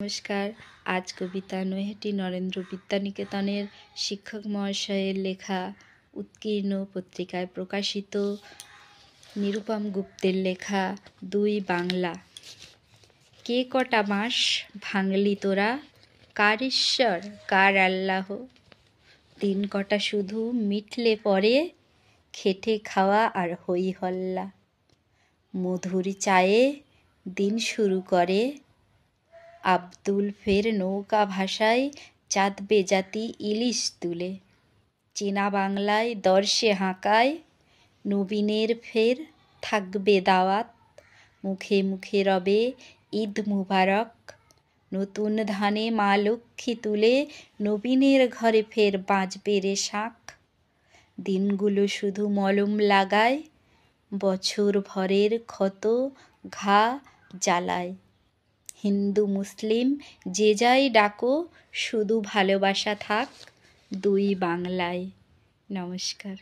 নমস্কার। আজ কবিতা নৈহাটি নরেন্দ্র বিদ্যানিকেতনের শিক্ষক মহাশয়ের লেখা উৎকীর্ণ পত্রিকায় প্রকাশিত নিরুপম গুপ্তের লেখা ২ বাংলা। কে কটা মাস ভাঙলি তোরা, কার ঈশ্বর কার আল্লাহ, দিন কটা শুধু মিটলে পরে, খেটে খাওয়া আর হই হল্লা। মধুর চায়ে দিন শুরু করে আব্দুল, ফের নৌকা ভাষায় চাঁদ বেজাতি ইলিশ তুলে। চেনা বাংলায় দর্শে হাঁকায় নবীনের ফের থাকবে দাওয়াত। মুখে মুখে রবে ঈদ মুবারক, নতুন ধানে মা লক্ষ্মী তুলে নবীনের ঘরে ফের বাজবে রে শাঁখ। দিনগুলো শুধু মলম লাগায়, বছর ভরের ক্ষত ঘা জ্বালায়। হিন্দু মুসলিম যে যাই ডাকো, শুধু ভালোবাসা থাক ২ বাংলায়। নমস্কার।